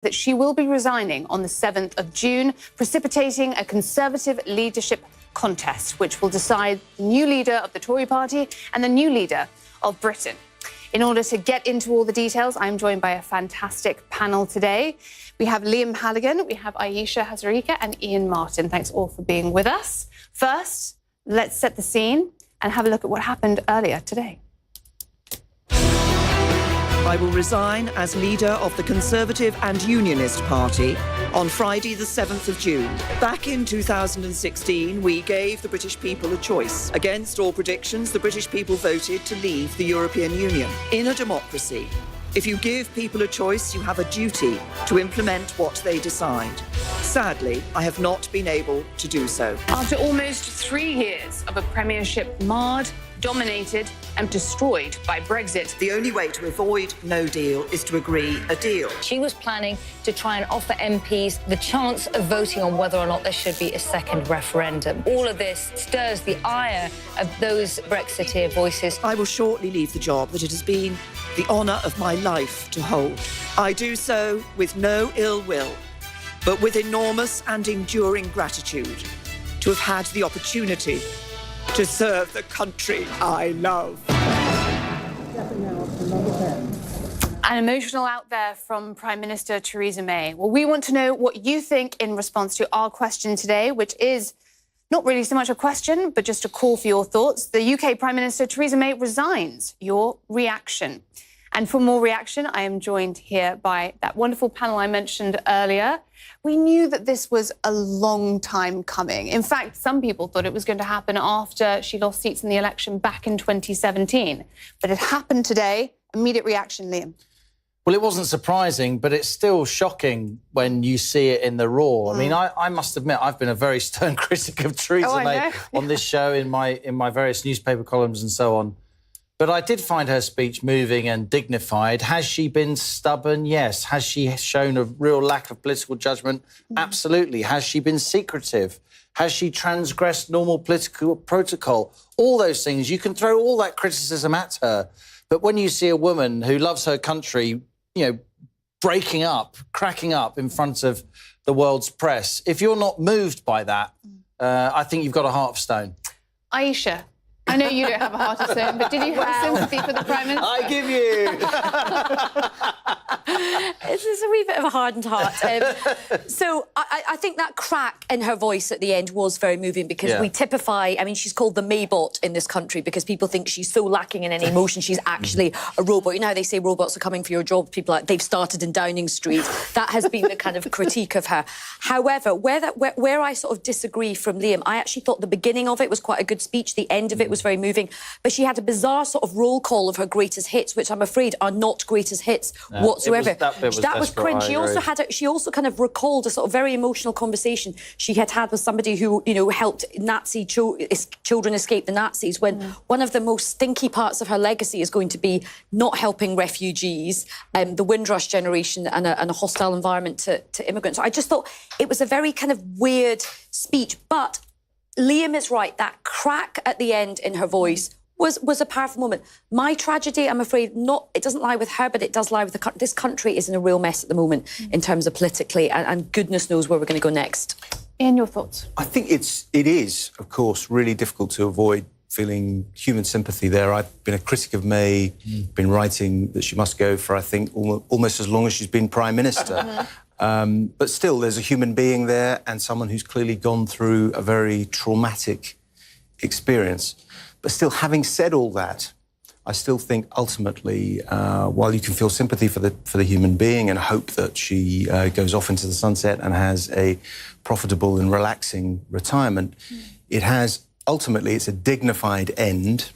that she will be resigning on the 7th of June, precipitating a Conservative leadership contest, which will decide the new leader of the Tory party and the new leader of Britain. In order to get into all the details, I'm joined by a fantastic panel today. We have Liam Halligan, we have Aisha Hazarika and Ian Martin. Thanks all for being with us. First, let's set the scene and have a look at what happened earlier today. I will resign as leader of the Conservative and Unionist Party on Friday the 7th of June. Back in 2016, we gave the British people a choice. Against all predictions, the British people voted to leave the European Union. In a democracy, if you give people a choice, you have a duty to implement what they decide. Sadly, I have not been able to do so. After almost 3 years of a premiership marred, dominated and destroyed by Brexit, The only way to avoid no deal is to agree a deal. She was planning to try and offer MPs the chance of voting on whether or not there should be a second referendum. All of this stirs the ire of those Brexiteer voices. I will shortly leave the job that it has been the honour of my life to hold. I do so with no ill will, but with enormous and enduring gratitude to have had the opportunity to serve the country I love. an emotional out there from Prime Minister Theresa May. Well, we want to know what you think in response to our question today, which is not really so much a question, but just a call for your thoughts. The UK Prime Minister Theresa May resigns. Your reaction? And for more reaction, I am joined here by that wonderful panel I mentioned earlier. We knew that this was a long time coming. In fact, some people thought it was going to happen after she lost seats in the election back in 2017. But it happened today. Immediate reaction, Liam. Well, it wasn't surprising, but it's still shocking when you see it in the raw. I mean, I must admit, I've been a very stern critic of Theresa May on this show, in my various newspaper columns and so on. But I did find her speech moving and dignified. Has she been stubborn? Yes. Has she shown a real lack of political judgment? Absolutely. Has she been secretive? Has she transgressed normal political protocol? All those things. You can throw all that criticism at her. But when you see a woman who loves her country, you know, breaking up, cracking up in front of the world's press, if you're not moved by that, I think you've got a heart of stone. Aisha, I know you don't have a heart of stone, but did you have sympathy for the Prime Minister? I give you. It's just a wee bit of a hardened heart. So I think that crack in her voice at the end was very moving because we typify, I mean, she's called the Maybot in this country because people think she's so lacking in any emotion. She's actually a robot. You know how they say robots are coming for your job? People like, they've started in Downing Street. That has been the kind of critique of her. However, where I sort of disagree from Liam, I actually thought the beginning of it was quite a good speech. The end of it was very moving. But she had a bizarre sort of roll call of her greatest hits, which I'm afraid are not greatest hits whatsoever. That was cringe. She also kind of recalled a sort of very emotional conversation she had with somebody who, you know, helped Nazi children escape the Nazis, when one of the most stinky parts of her legacy is going to be not helping refugees, the Windrush generation, and a hostile environment to immigrants. So I just thought it was a very kind of weird speech. But Liam is right. That crack at the end in her voice was a powerful moment. My tragedy, I'm afraid, it doesn't lie with her, but it does lie with this country is in a real mess at the moment in terms of politically, and goodness knows where we're going to go next. Ian, your thoughts? I think it is, of course, really difficult to avoid feeling human sympathy there. I've been a critic of May, been writing that she must go for, I think, almost as long as she's been Prime Minister. But still, there's a human being there and someone who's clearly gone through a very traumatic experience. But still, having said all that, I still think ultimately, while you can feel sympathy for the human being and hope that she goes off into the sunset and has a profitable and relaxing retirement, ultimately it's a dignified end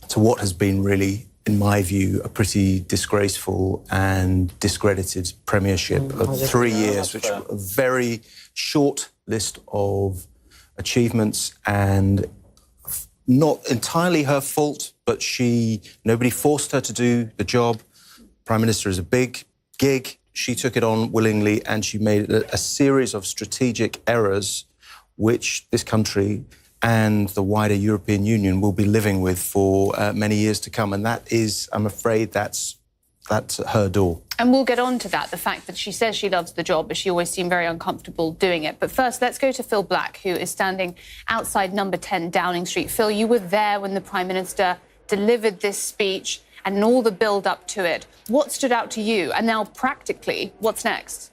to what has been really, in my view, a pretty disgraceful and discredited premiership of 3 years, which was a very short list of achievements and not entirely her fault, but nobody forced her to do the job. Prime Minister is a big gig. She took it on willingly, and she made a series of strategic errors which this country and the wider European Union will be living with for many years to come. And that is, I'm afraid, that's her door. And we'll get on to that, the fact that she says she loves the job, but she always seemed very uncomfortable doing it. But first, let's go to Phil Black, who is standing outside number 10 Downing Street. Phil, you were there when the Prime Minister delivered this speech and all the build-up to it. What stood out to you? And now, practically, what's next?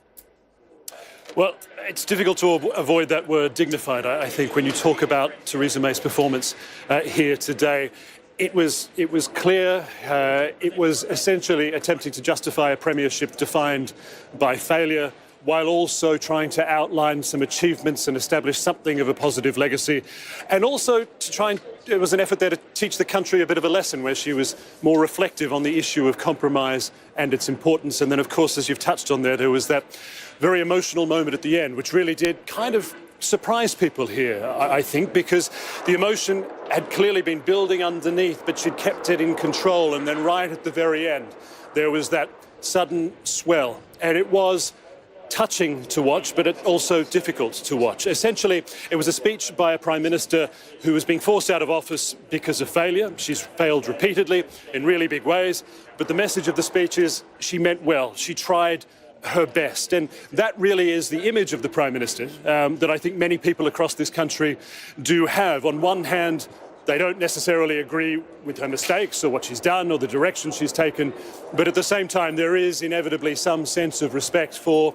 Well, it's difficult to avoid that word dignified, I think, when you talk about Theresa May's performance here today. It was clear. It was essentially attempting to justify a premiership defined by failure, while also trying to outline some achievements and establish something of a positive legacy. And also to try and, it was an effort there to teach the country a bit of a lesson, where she was more reflective on the issue of compromise and its importance. And then, of course, as you've touched on there was that very emotional moment at the end, which really did kind of surprise people here, I think, because the emotion had clearly been building underneath, but she'd kept it in control. And then right at the very end, there was that sudden swell. And it was touching to watch, but also difficult to watch. Essentially, it was a speech by a Prime Minister who was being forced out of office because of failure. She's failed repeatedly in really big ways. But the message of the speech is she meant well. She tried her best. And that really is the image of the Prime Minister that I think many people across this country do have. On one hand, they don't necessarily agree with her mistakes or what she's done or the direction she's taken. But at the same time, there is inevitably some sense of respect for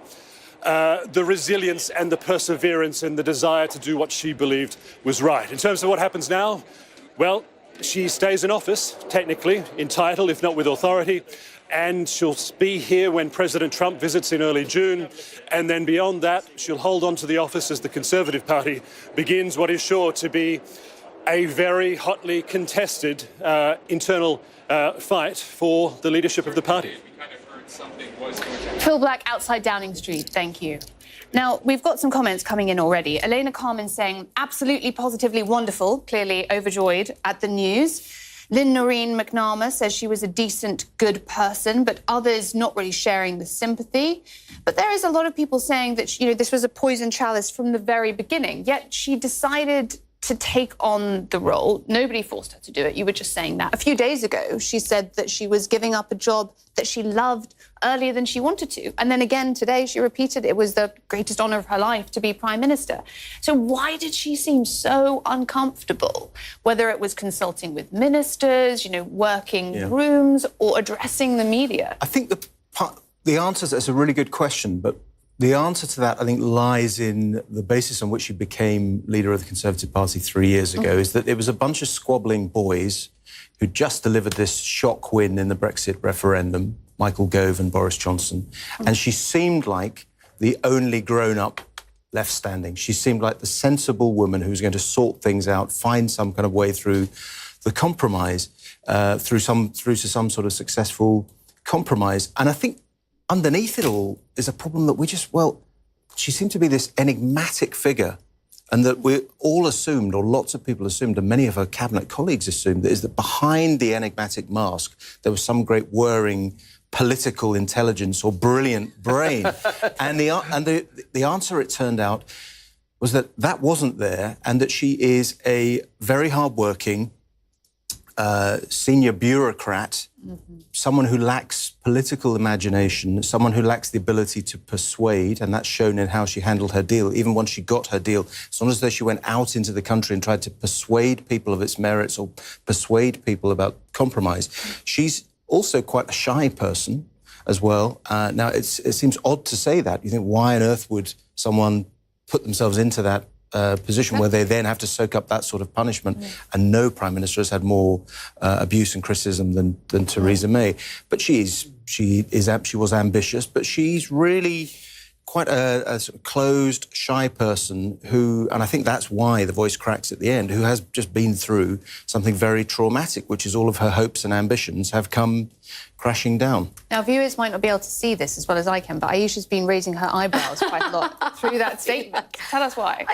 the resilience and the perseverance and the desire to do what she believed was right. In terms of what happens now, well, she stays in office, technically, in title, if not with authority. And she'll be here when President Trump visits in early June. And then beyond that, she'll hold on to the office as the Conservative Party begins what is sure to be a very hotly contested internal fight for the leadership of the party. Phil Black, outside Downing Street, thank you. Now, we've got some comments coming in already. Elena Carmen saying, absolutely, positively wonderful, clearly overjoyed at the news. Lynn Noreen McNamara says she was a decent, good person, but others not really sharing the sympathy. But there is a lot of people saying that, this was a poison chalice from the very beginning, yet she decided to take on the role. Nobody forced her to do it. You were just saying that. A few days ago, she said that she was giving up a job that she loved earlier than she wanted to. And then again today, she repeated it was the greatest honour of her life to be Prime Minister. So why did she seem so uncomfortable? Whether it was consulting with ministers, working rooms or addressing the media? I think the answer is a really good question, but the answer to that, I think, lies in the basis on which she became leader of the Conservative Party 3 years ago, is that it was a bunch of squabbling boys who just delivered this shock win in the Brexit referendum, Michael Gove and Boris Johnson. And she seemed like the only grown-up left standing. She seemed like the sensible woman who was going to sort things out, find some kind of way through the compromise, through to some sort of successful compromise. And I think underneath it all is a problem that she seemed to be this enigmatic figure, and that we all assumed, or lots of people assumed, and many of her cabinet colleagues assumed, that behind the enigmatic mask there was some great whirring political intelligence or brilliant brain. and the answer, it turned out, was that wasn't there, and that she is a very hardworking senior bureaucrat, someone who lacks political imagination, someone who lacks the ability to persuade, and that's shown in how she handled her deal. Even once she got her deal, it's not as though she went out into the country and tried to persuade people of its merits or persuade people about compromise. She's also quite a shy person as well. Now, it seems odd to say that. You think, why on earth would someone put themselves into that position where they then have to soak up that sort of punishment? And no Prime Minister has had more abuse and criticism than Theresa May. But she was ambitious, but she's really quite a sort of closed, shy person who, and I think that's why the voice cracks at the end, who has just been through something very traumatic, which is all of her hopes and ambitions have come crashing down. Now, viewers might not be able to see this as well as I can, but Aisha's been raising her eyebrows quite a lot through that statement. Tell us why.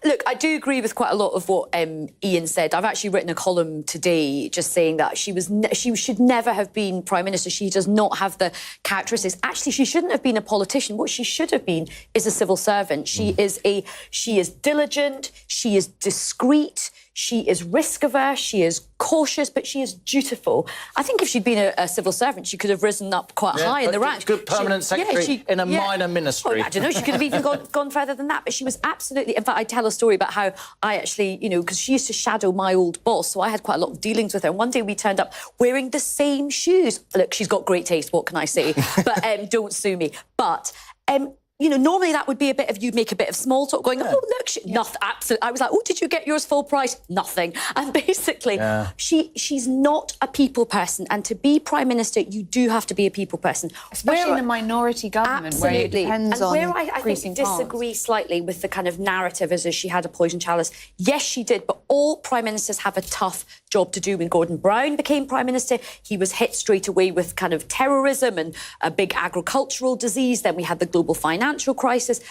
Look, I do agree with quite a lot of what Ian said. I've actually written a column today just saying that she should never have been Prime Minister. She does not have the characteristics. Actually, she shouldn't have been a politician. What she should have been is a civil servant. She is diligent. She is discreet. She is risk-averse, she is cautious, but she is dutiful. I think if she'd been a civil servant, she could have risen up quite high in the ranks. Good permanent secretary in a minor ministry. I don't know, she could have even gone further than that, but she was absolutely... In fact, I tell a story about how I actually, you know, because she used to shadow my old boss, so I had quite a lot of dealings with her. And one day we turned up wearing the same shoes. Look, she's got great taste, what can I say? But don't sue me. But... you know, normally that would be a bit of, you'd make a bit of small talk going, oh, look, nothing, absolutely. I was like, oh, did you get yours full price? Nothing. And basically, she's not a people person. And to be Prime Minister, you do have to be a people person. Especially in a minority government where it depends on where I think disagree slightly with the kind of narrative as she had a poison chalice. Yes, she did, but all Prime Ministers have a tough job to do. When Gordon Brown became Prime Minister, he was hit straight away with kind of terrorism and a big agricultural disease. Then we had the global financial crisis.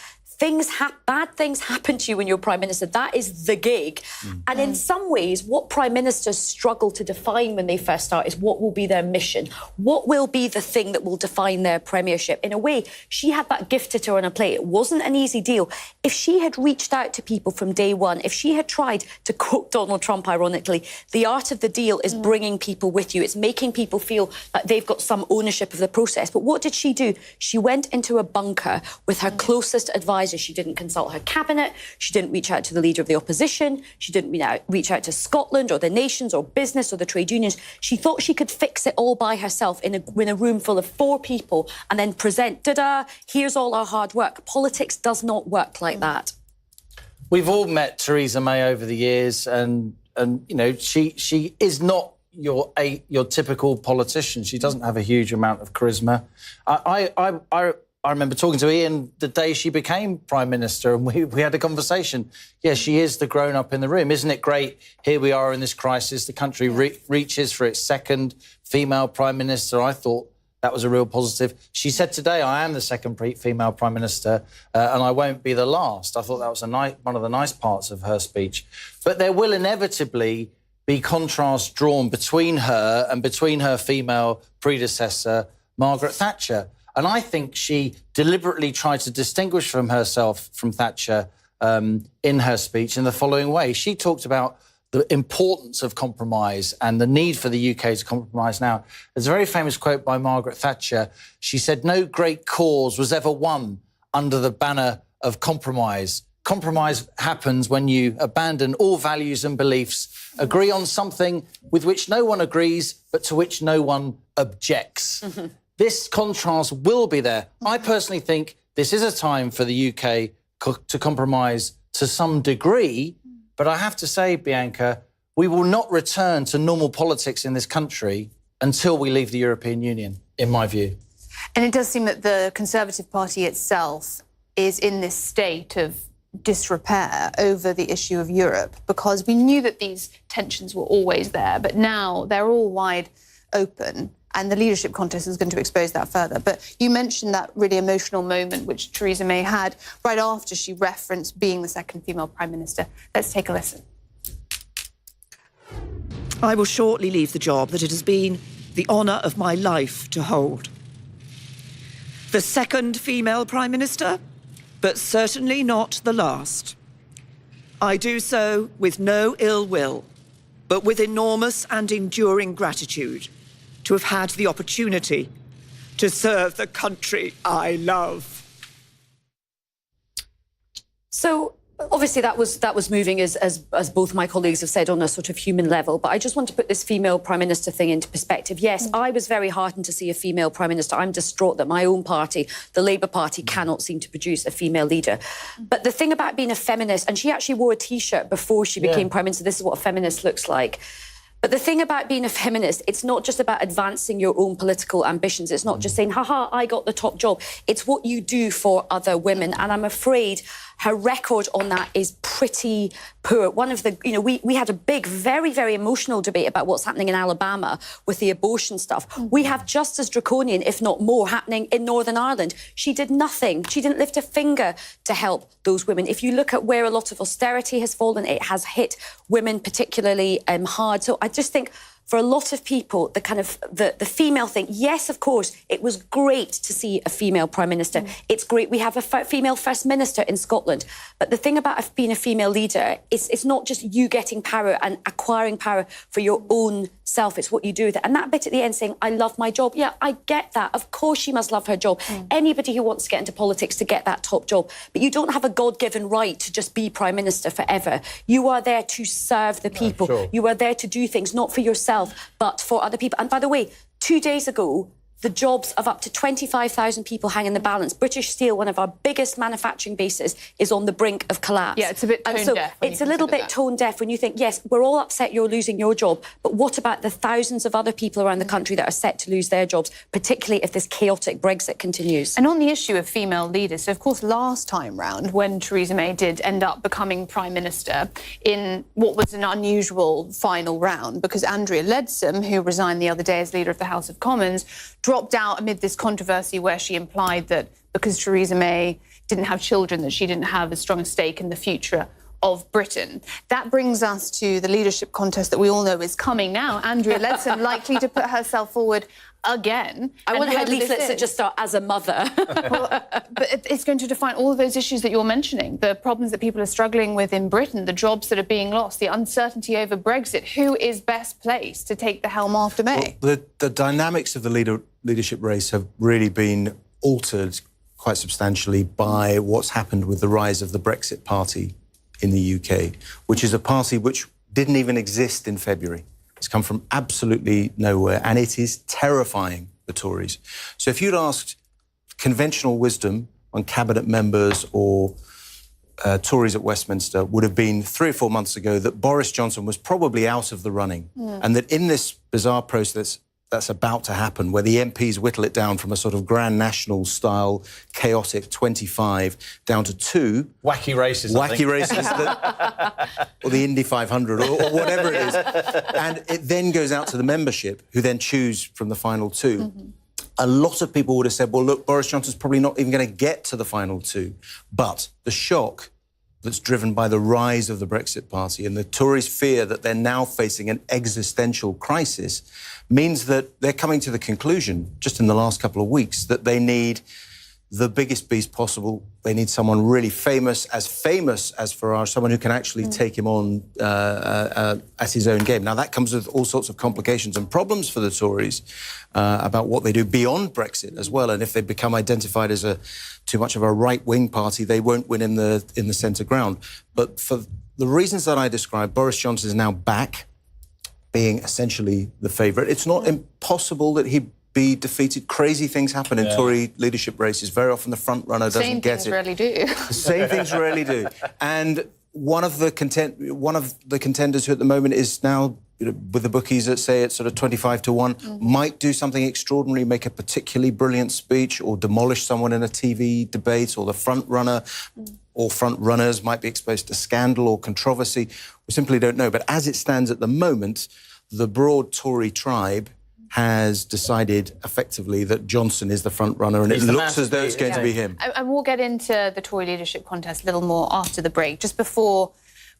Bad things happen to you when you're Prime Minister. That is the gig. And in some ways, what Prime Ministers struggle to define when they first start is what will be their mission. What will be the thing that will define their premiership? In a way, she had that gifted her on a plate. It wasn't an easy deal. If she had reached out to people from day one, if she had tried to quote Donald Trump, ironically, the art of the deal is bringing people with you. It's making people feel that they've got some ownership of the process. But what did she do? She went into a bunker with her closest advisor. She didn't consult her cabinet. She didn't reach out to the leader of the opposition. She didn't reach out to Scotland or the nations or business or the trade unions. She thought she could fix it all by herself in a room full of 4 people and then present, ta-da, here's all our hard work. Politics does not work like that. We've all met Theresa May over the years, and you know, she is not your typical politician. She doesn't have a huge amount of charisma. I remember talking to Ian the day she became Prime Minister, and we had a conversation. Yeah, she is the grown-up in the room. Isn't it great? Here we are in this crisis. The country reaches for its second female Prime Minister. I thought that was a real positive. She said today, I am the second female Prime Minister, and I won't be the last. I thought that was one of the nice parts of her speech. But there will inevitably be contrast drawn between her and between her female predecessor, Margaret Thatcher. And I think she deliberately tried to distinguish herself from Thatcher in her speech in the following way. She talked about the importance of compromise and the need for the UK to compromise now. There's a very famous quote by Margaret Thatcher. She said, "No great cause was ever won under the banner of compromise. Compromise happens when you abandon all values and beliefs, agree on something with which no one agrees, but to which no one objects." This contrast will be there. I personally think this is a time for the UK to compromise to some degree, but I have to say, Bianca, we will not return to normal politics in this country until we leave the European Union, in my view. And it does seem that the Conservative Party itself is in this state of disrepair over the issue of Europe, because we knew that these tensions were always there, but now they're all wide open. And the leadership contest is going to expose that further. But you mentioned that really emotional moment which Theresa May had right after she referenced being the second female Prime Minister. Let's take a listen. I will shortly leave the job that it has been the honour of my life to hold. The second female Prime Minister, but certainly not the last. I do so with no ill will, but with enormous and enduring gratitude to have had the opportunity to serve the country I love. So obviously that was moving, as both my colleagues have said, on a sort of human level. But I just want to put this female Prime Minister thing into perspective. Yes, I was very heartened to see a female Prime Minister. I'm distraught that my own party, the Labour Party, cannot seem to produce a female leader. But the thing about being a feminist, and she actually wore a T-shirt before she became Prime Minister, this is what a feminist looks like. But the thing about being a feminist, it's not just about advancing your own political ambitions. It's not just saying, haha, I got the top job. It's what you do for other women. And I'm afraid her record on that is pretty poor. One of the, you know, we had a big, very, very emotional debate about what's happening in Alabama with the abortion stuff. We have just as draconian, if not more, happening in Northern Ireland. She did nothing. She didn't lift a finger to help those women. If you look at where a lot of austerity has fallen, it has hit women particularly hard. So I just think for a lot of people, the kind of the female thing, yes, of course, it was great to see a female Prime Minister. It's great we have a female First Minister in Scotland. But the thing about being a female leader is it's not just you getting power and acquiring power for your own self, it's what you do with it. And that bit at the end saying, I love my job. Yeah, I get that. Of course she must love her job. Anybody who wants to get into politics to get that top job. But you don't have a God-given right to just be Prime Minister forever. You are there to serve the people. Sure. You are there to do things, not for yourself, but for other people. And by the way, 2 days ago, the jobs of up to 25,000 people hang in the balance. British Steel, one of our biggest manufacturing bases, is on the brink of collapse. Yeah, it's a bit tone deaf. It's a little bit tone deaf when you think, yes, we're all upset you're losing your job, but what about the thousands of other people around the country that are set to lose their jobs, particularly if this chaotic Brexit continues? And on the issue of female leaders, so of course last time round, when Theresa May did end up becoming Prime Minister in what was an unusual final round, because Andrea Leadsom, who resigned the other day as leader of the House of Commons, dropped out amid this controversy where she implied that because Theresa May didn't have children, that she didn't have as strong a stake in the future of Britain. That brings us to the leadership contest that we all know is coming now. Andrea Leadsom likely to put herself forward again. I want to have leaflets that just start as a mother. But it's going to define all of those issues that you're mentioning, the problems that people are struggling with in Britain, the jobs that are being lost, the uncertainty over Brexit. Who is best placed to take the helm after May? Well, the dynamics of the leadership race have really been altered quite substantially by what's happened with the rise of the Brexit Party in the UK, which is a party which didn't even exist in February. It's come from absolutely nowhere, and it is terrifying the Tories. So if you'd asked conventional wisdom on cabinet members or Tories at Westminster, would have been 3 or 4 months ago that Boris Johnson was probably out of the running, and that in this bizarre process that's about to happen, where the MPs whittle it down from a sort of Grand National style, chaotic 25 down to 2. Wacky races, I think. Or the Indy 500 or whatever it is. And it then goes out to the membership, who then choose from the final 2. A lot of people would have said, well, look, Boris Johnson's probably not even going to get to the final 2. But the shock that's driven by the rise of the Brexit Party and the Tories' fear that they're now facing an existential crisis means that they're coming to the conclusion, just in the last couple of weeks, that they need the biggest beast possible. They need someone really famous as Farage, someone who can actually take him on at his own game. Now, that comes with all sorts of complications and problems for the Tories about what they do beyond Brexit as well. And if they become identified as too much of a right-wing party, they won't win in the centre ground. But for the reasons that I described, Boris Johnson is now back, being essentially the favourite. It's not impossible that he'd be defeated. Crazy things happen in Tory leadership races. Very often the front runner doesn't get it. Same things rarely do. The same things rarely do. And one of the contenders who at the moment is now, with the bookies that say it's sort of 25 to 1, might do something extraordinary, make a particularly brilliant speech or demolish someone in a TV debate, or the front runner or front runners might be exposed to scandal or controversy. We simply don't know. But as it stands at the moment, the broad Tory tribe has decided effectively that Johnson is the front runner, and it looks as though it's going to be him. And we'll get into the Tory leadership contest a little more after the break. Just before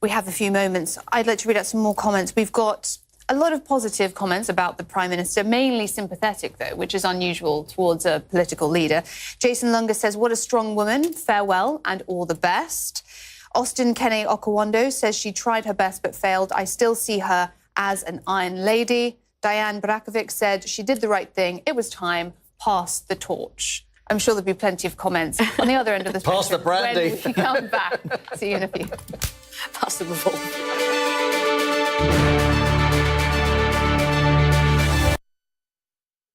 we have a few moments, I'd like to read out some more comments. We've got a lot of positive comments about the Prime Minister, mainly sympathetic, though, which is unusual towards a political leader. Jason Lunga says, what a strong woman, farewell and all the best. Austin Kene Okawando says she tried her best but failed. I still see her as an iron lady. Diane Brakovic said she did the right thing. It was time. Pass the torch. I'm sure there'll be plenty of comments on the other end of the spectrum. Pass the brandy. When we come back. See you in a few. Pass the revolt.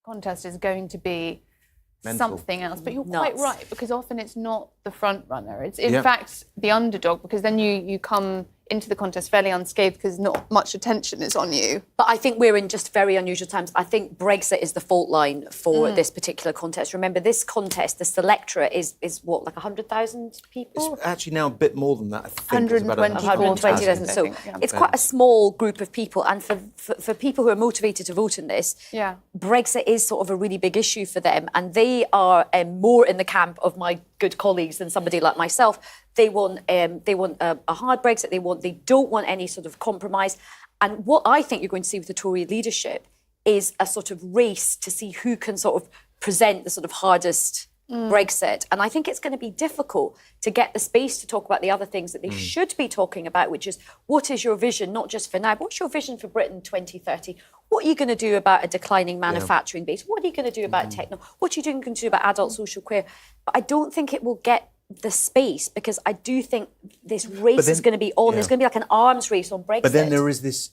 Contest is going to be Mental. something else, but you're Nuts. quite right, because often it's not the front runner. It's in fact the underdog, because then you come into the contest fairly unscathed because not much attention is on you. But I think we're in just very unusual times. I think Brexit is the fault line for this particular contest. Remember, this contest, the selectorate is what, like 100,000 people? It's actually now a bit more than that, I think. It's about 120,000. So it's quite a small group of people. And for people who are motivated to vote in this, Brexit is sort of a really big issue for them. And they are more in the camp of my good colleagues than somebody like myself. They want a hard Brexit. They don't want any sort of compromise. And what I think you're going to see with the Tory leadership is a sort of race to see who can sort of present the sort of hardest Brexit. And I think it's going to be difficult to get the space to talk about the other things that they should be talking about, which is what is your vision, not just for now, but what's your vision for Britain 2030? What are you going to do about a declining manufacturing base? What are you going to do about techno? What are you going to do about adult social care? But I don't think it will get the space, because I do think this race is going to be on. There's going to be like an arms race on Brexit. But then there is this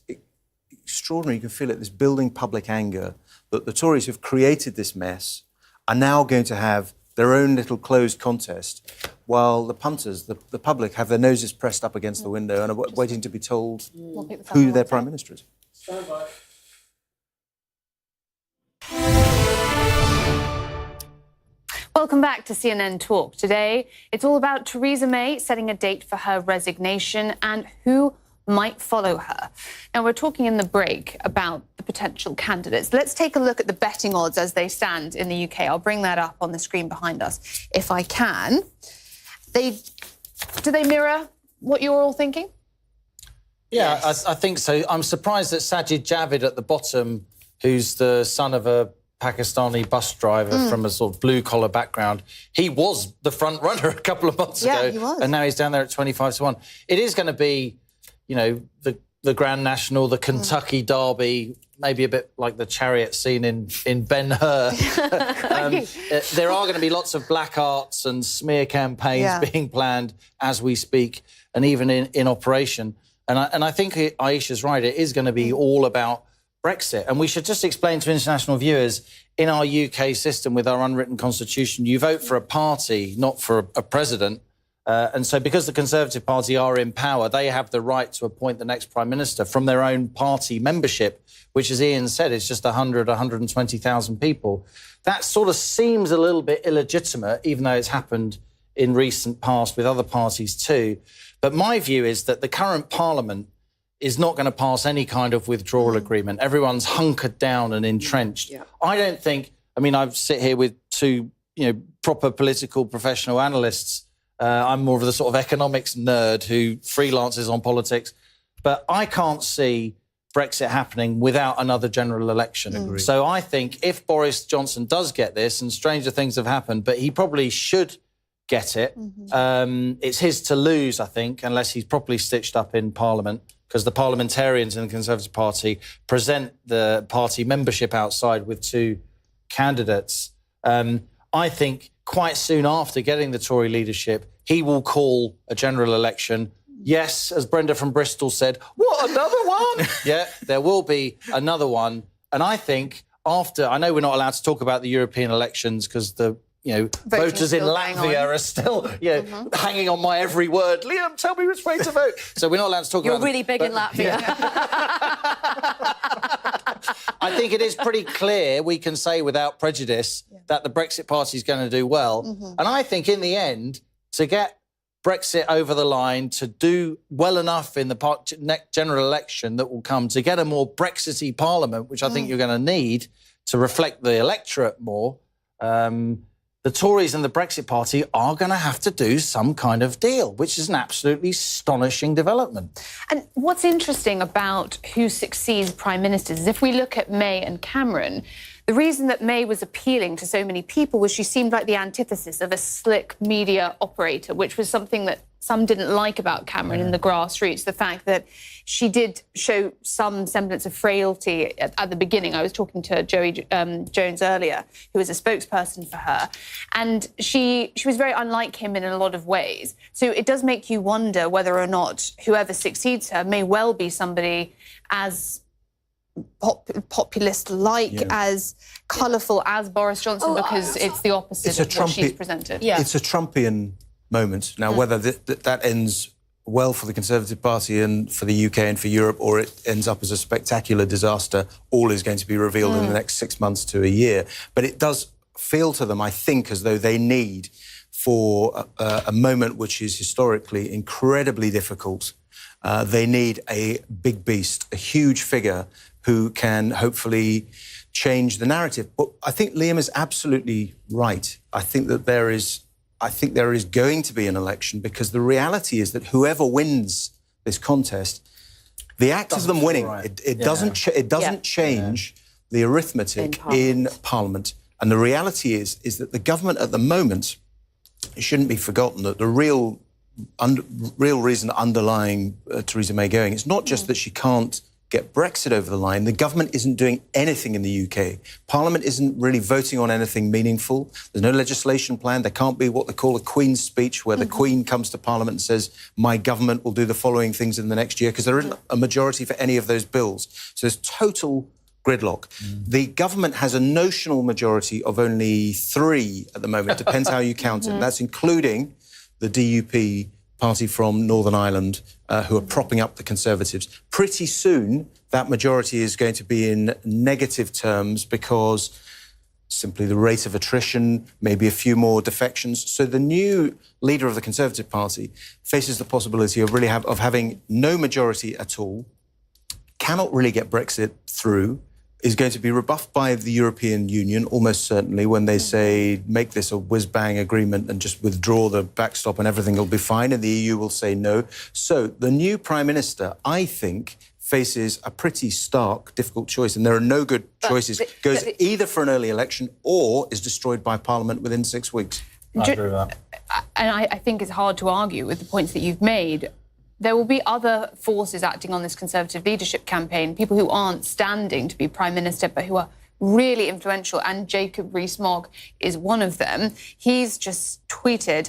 extraordinary, you can feel it, this building public anger that the Tories who've created this mess are now going to have their own little closed contest, while the punters, the public, have their noses pressed up against the window and are waiting to be told who their Prime Minister is. Welcome back to CNN Talk. Today, it's all about Theresa May setting a date for her resignation and who might follow her. Now, we're talking in the break about the potential candidates. Let's take a look at the betting odds as they stand in the UK. I'll bring that up on the screen behind us, if I can. Do they mirror what you're all thinking? Yeah, yes. I think so. I'm surprised that Sajid Javid at the bottom, who's the son of a Pakistani bus driver from a sort of blue-collar background, he was the front runner a couple of months ago. He was. And now he's down there at 25-1. It is going to be, you know, the Grand National, the Kentucky Derby, maybe a bit like the chariot scene in Ben-Hur. There are going to be lots of black arts and smear campaigns being planned as we speak, and even in operation. And I think Aisha's right. It is going to be all about Brexit. And we should just explain to international viewers, in our UK system with our unwritten constitution, you vote for a party, not for a president. And so because the Conservative Party are in power, they have the right to appoint the next Prime Minister from their own party membership, which, as Ian said, is just 120,000 people. That sort of seems a little bit illegitimate, even though it's happened in recent past with other parties too. But my view is that the current Parliament is not going to pass any kind of withdrawal agreement. Everyone's hunkered down and entrenched. Yeah. I don't think... I mean, I sit here with two, proper political professional analysts. I'm more of the sort of economics nerd who freelances on politics. But I can't see Brexit happening without another general election. So I think if Boris Johnson does get this, and stranger things have happened, but he probably should get it, it's his to lose, I think, unless he's properly stitched up in Parliament, because the parliamentarians in the Conservative Party present the party membership outside with two candidates. I think quite soon after getting the Tory leadership, he will call a general election. Yes, as Brenda from Bristol said, what, another one? Yeah, there will be another one. And I think after... I know we're not allowed to talk about the European elections because the voters in Latvia are still, hanging on my every word. Liam, tell me which way to vote. So we're not allowed to talk about... You're really big in Latvia. I think it is pretty clear, we can say without prejudice, that the Brexit Party is going to do well. And I think in the end, to get Brexit over the line, to do well enough in the next general election that will come, to get a more Brexity Parliament, which I think you're going to need to reflect the electorate more, the Tories and the Brexit Party are going to have to do some kind of deal, which is an absolutely astonishing development. And what's interesting about who succeeds Prime Ministers is if we look at May and Cameron, the reason that May was appealing to so many people was she seemed like the antithesis of a slick media operator, which was something that some didn't like about Cameron in the grassroots, the fact that she did show some semblance of frailty at the beginning. I was talking to Joey Jones earlier, who was a spokesperson for her, and she was very unlike him in a lot of ways. So it does make you wonder whether or not whoever succeeds her may well be somebody as populist-like, as colourful as Boris Johnson, because it's the opposite of what she's presented. Yeah. It's a Trumpian moment. Now, whether that ends well for the Conservative Party and for the UK and for Europe, or it ends up as a spectacular disaster, all is going to be revealed in the next 6 months to a year. But it does feel to them, I think, as though they need, for a moment which is historically incredibly difficult, they need a big beast, a huge figure who can hopefully change the narrative. But I think Liam is absolutely right. I think there is going to be an election, because the reality is that whoever wins this contest The act of them winning, right. it doesn't change the arithmetic in Parliament. And the reality is that the government at the moment, it shouldn't be forgotten that the real reason underlying Theresa May going, it's not just that she can't get Brexit over the line. The government isn't doing anything in the UK. Parliament isn't really voting on anything meaningful. There's no legislation plan. There can't be what they call a Queen's speech, where the Queen comes to Parliament and says, my government will do the following things in the next year, because there isn't a majority for any of those bills. So there's total gridlock. The government has a notional majority of only 3 at the moment. Depends how you count it. That's including the DUP party from Northern Ireland, who are propping up the Conservatives. Pretty soon, that majority is going to be in negative terms because simply the rate of attrition, maybe a few more defections. So the new leader of the Conservative Party faces the possibility of really of having no majority at all, cannot really get Brexit through, is going to be rebuffed by the European Union, almost certainly, when they say, make this a whiz-bang agreement and just withdraw the backstop and everything will be fine, and the EU will say no. So the new Prime Minister, I think, faces a pretty stark, difficult choice, and there are no good choices. Goes either for an early election or is destroyed by Parliament within 6 weeks. I agree with that. And I think it's hard to argue with the points that you've made. There will be other forces acting on this Conservative leadership campaign, people who aren't standing to be Prime Minister, but who are really influential, and Jacob Rees-Mogg is one of them. He's just tweeted,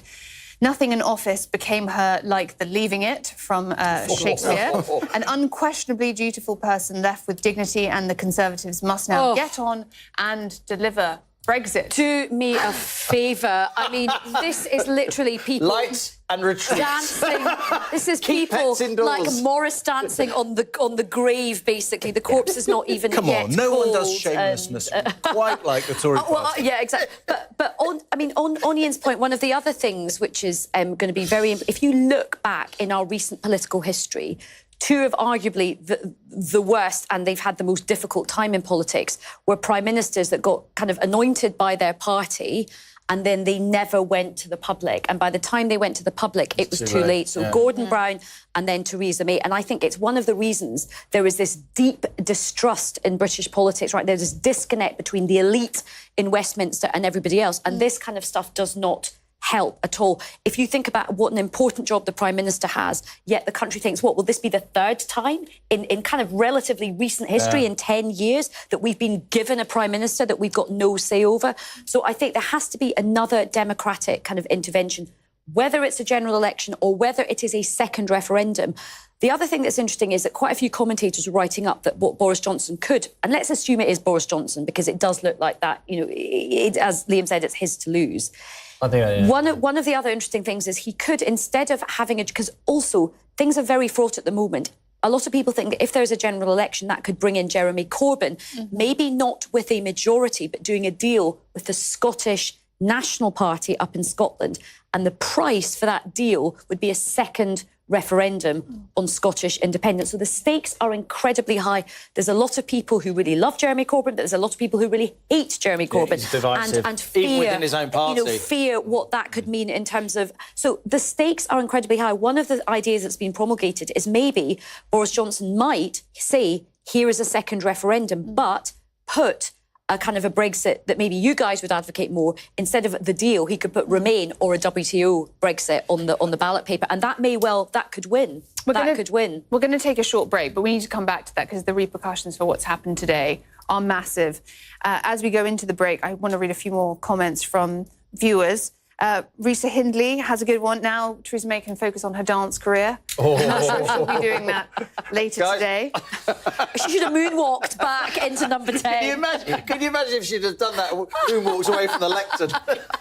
nothing in office became her like the leaving it from Shakespeare. An unquestionably dutiful person left with dignity, and the Conservatives must now get on and deliver Brexit. Do me a favour. I mean, this is literally people... Lights and retreats. Dancing. This is Keep people pets indoors. like Morris dancing on the grave, basically. The corpse is not even Come yet on, no one does cold, shamelessness quite like the Tory party. Well, yeah, exactly. But on Ian's point, one of the other things which is going to be very... If you look back in our recent political history, 2 of arguably the worst, and they've had the most difficult time in politics, were prime ministers that got kind of anointed by their party and then they never went to the public. And by the time they went to the public, it was too late. So Gordon Brown and then Theresa May. And I think it's one of the reasons there is this deep distrust in British politics, right? There's this disconnect between the elite in Westminster and everybody else. And this kind of stuff does not help at all. If you think about what an important job the Prime Minister has, yet the country thinks, what, will this be the 3rd time in kind of relatively recent history, in 10 years, that we've been given a Prime Minister that we've got no say over? So I think there has to be another democratic kind of intervention, whether it's a general election or whether it is a second referendum. The other thing that's interesting is that quite a few commentators are writing up that what Boris Johnson could, and let's assume it is Boris Johnson, because it does look like that, you know, as Liam said, it's his to lose. I think One of the other interesting things is he could, instead of having because also things are very fraught at the moment. A lot of people think that if there's a general election, that could bring in Jeremy Corbyn, maybe not with a majority, but doing a deal with the Scottish National Party up in Scotland. And the price for that deal would be a second referendum on Scottish independence. So the stakes are incredibly high. There's a lot of people who really love Jeremy Corbyn, but there's a lot of people who really hate Jeremy Corbyn. He's divisive, and fear, even within his own party. You know, fear what that could mean in terms of... So the stakes are incredibly high. One of the ideas that's been promulgated is maybe Boris Johnson might say, here is a second referendum, but put a kind of a Brexit that maybe you guys would advocate more. Instead of the deal, he could put Remain or a WTO Brexit on the ballot paper, and that could win. We're going to take a short break, but we need to come back to that because the repercussions for what's happened today are massive. As we go into the break, I want to read a few more comments from viewers. Risa Hindley has a good one. Now Theresa May can focus on her dance career. I'm not sure if she'll be doing that later today. She should have moonwalked back into number 10. Can you imagine if she'd have done that, moonwalked away from the lectern?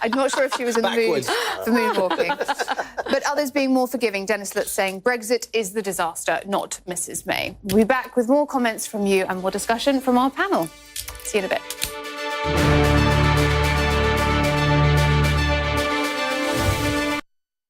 I'm not sure if she was in the mood for moonwalking. But others being more forgiving. Dennis Lutz saying, Brexit is the disaster, not Mrs May. We'll be back with more comments from you and more discussion from our panel. See you in a bit.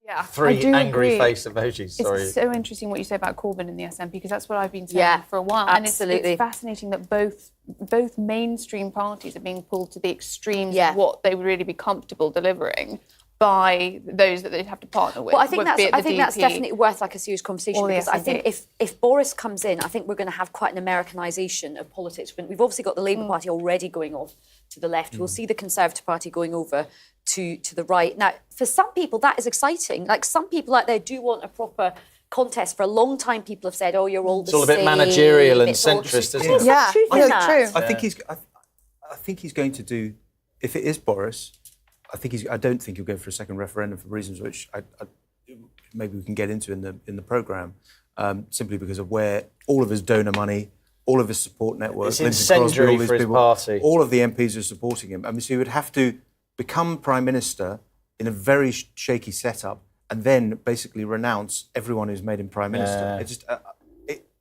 Yeah, 3 angry face emojis, sorry. It's so interesting what you say about Corbyn in the SNP, because that's what I've been saying for a while. Absolutely. And it's fascinating that both mainstream parties are being pulled to the extremes of what they would really be comfortable delivering by those that they'd have to partner with. Well, I think would be at the that's DP. definitely worth like a serious conversation, Or the because I think SNP. if Boris comes in, I think we're going to have quite an Americanisation of politics. We've obviously got the Labour Party already going off to the left. We'll see the Conservative Party going over to the right. Now, for some people, that is exciting. Like, some people out there do want a proper contest. For a long time, people have said, "Oh, you're all the same." It's all a bit managerial and It's all- centrist, isn't There's it? some truth in that. true. I think he's going to do. If it is Boris, I don't think he'll go for a second referendum for reasons which maybe we can get into in the programme. Simply because of where all of his donor money, all of his support network, It's Lindsay Crosby, incendiary all these for his people, party. all of the MPs are supporting him. I mean, so he would have to become Prime Minister in a very shaky setup and then basically renounce everyone who's made him Prime Minister. Yeah. It just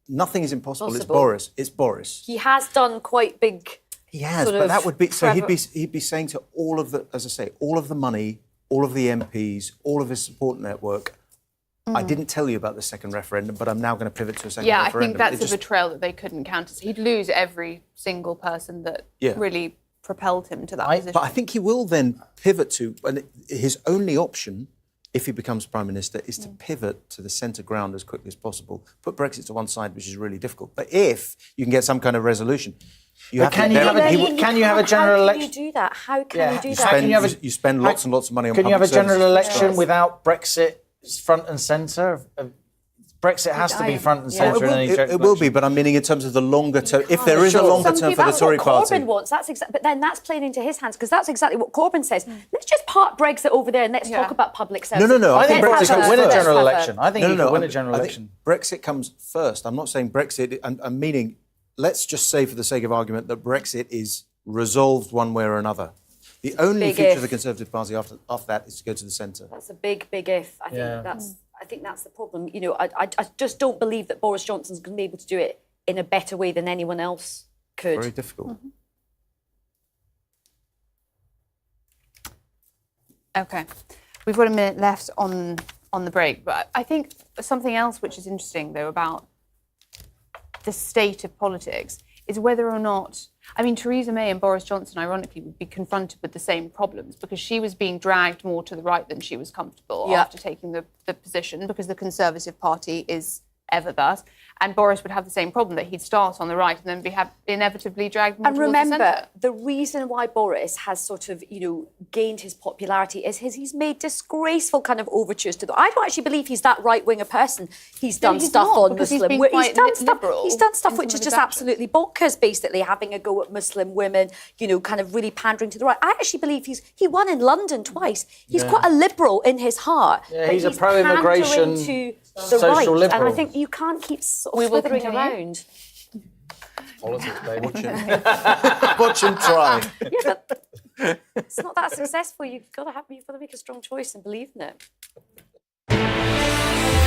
nothing is impossible. It's Possible. Boris. It's Boris. He has done quite big. He has, sort but of that would be so. Trevor- He'd be saying to all of the, as I say, all of the money, all of the MPs, all of his support network. I didn't tell you about the second referendum, but I'm now going to pivot to a second Yeah, I referendum. think that's a betrayal that they couldn't counter. He'd lose every single person that Yeah. really propelled him to that position. But I think he will then pivot to, and his only option, if he becomes Prime Minister, is to pivot to the centre ground as quickly as possible. Put Brexit to one side, which is really difficult. But if you can get some kind of resolution, you have can to. you have a- there- can you have a general How election? can you do that? How can Yeah. you do you that? spend, you spend lots and lots of money on Can you have a public general services. election without Brexit front and centre? Brexit has to be front and Yeah. centre in any It will be, but I'm meaning in terms of the longer term. If there is a longer term for the That's Tory what party. Corbyn wants. But then that's playing into his hands, because that's exactly what Corbyn says. Let's just park Brexit over there and let's talk about public service. No. I think Brexit Brexit comes could win a first. general election. I think he could win a general I election. think Brexit comes first. I'm not saying Brexit. I'm meaning, let's just say for the sake of argument that Brexit is resolved one way or another. The only Big future if. of the Conservative Party after that is to go to the centre. That's a big if. I think that's the problem. You know, I just don't believe that Boris Johnson's going to be able to do it in a better way than anyone else could. Very difficult. Okay. We've got a minute left on the break, but I think something else which is interesting, though, about the state of politics is whether or not, I mean, Theresa May and Boris Johnson, ironically, would be confronted with the same problems, because she was being dragged more to the right than she was comfortable after taking the position, because the Conservative Party is ever thus. And Boris would have the same problem, that he'd start on the right and then be inevitably dragged more And towards the remember, centre. the reason why Boris has sort of, gained his popularity is he's made disgraceful kind of overtures to them. I don't actually believe he's that right-winger person. He's done he's stuff not, on because he's Muslim been women. quite liberal He's done stuff in which some is of his just absolutely bonkers, basically, having a go at Muslim women, kind of really pandering to the right. I actually believe he won in London twice. He's quite a liberal in his heart. Yeah, but he's a pro-immigration pandering to the social right. liberal. And I think you can't keep sort of We will slithering continue. around. Politics, baby. Watch him try. Yeah, but it's not that successful. You've got to make a strong choice and believe in it.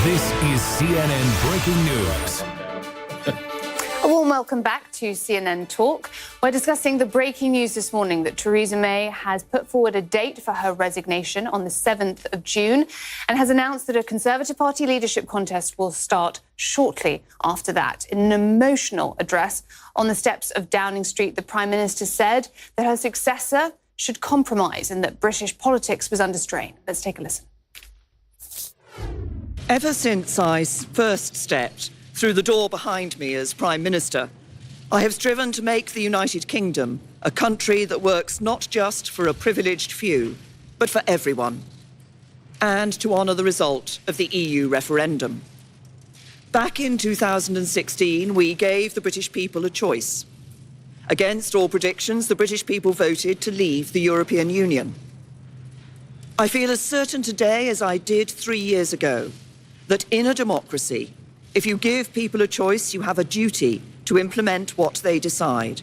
This is CNN Breaking News. A warm welcome back to CNN Talk. We're discussing the breaking news this morning that Theresa May has put forward a date for her resignation on the 7th of June and has announced that a Conservative Party leadership contest will start shortly after that. In an emotional address on the steps of Downing Street, the Prime Minister said that her successor should compromise and that British politics was under strain. Let's take a listen. Ever since I first stepped through the door behind me as Prime Minister, I have striven to make the United Kingdom a country that works not just for a privileged few, but for everyone, and to honour the result of the EU referendum. Back in 2016, we gave the British people a choice. Against all predictions, the British people voted to leave the European Union. I feel as certain today as I did 3 years ago that in a democracy, if you give people a choice, you have a duty to implement what they decide.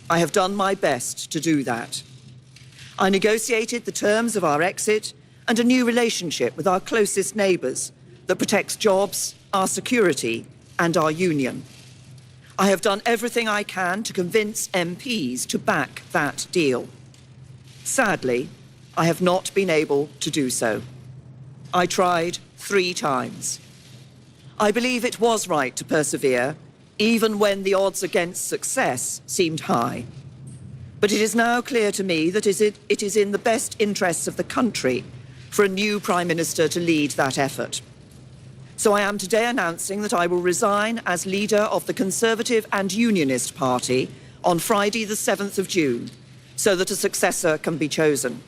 I have done my best to do that. I negotiated the terms of our exit and a new relationship with our closest neighbours that protects jobs, our security and our union. I have done everything I can to convince MPs to back that deal. Sadly, I have not been able to do so. I tried 3 times. I believe it was right to persevere, even when the odds against success seemed high. But it is now clear to me that it is in the best interests of the country for a new Prime Minister to lead that effort. So I am today announcing that I will resign as leader of the Conservative and Unionist Party on Friday the 7th of June, so that a successor can be chosen.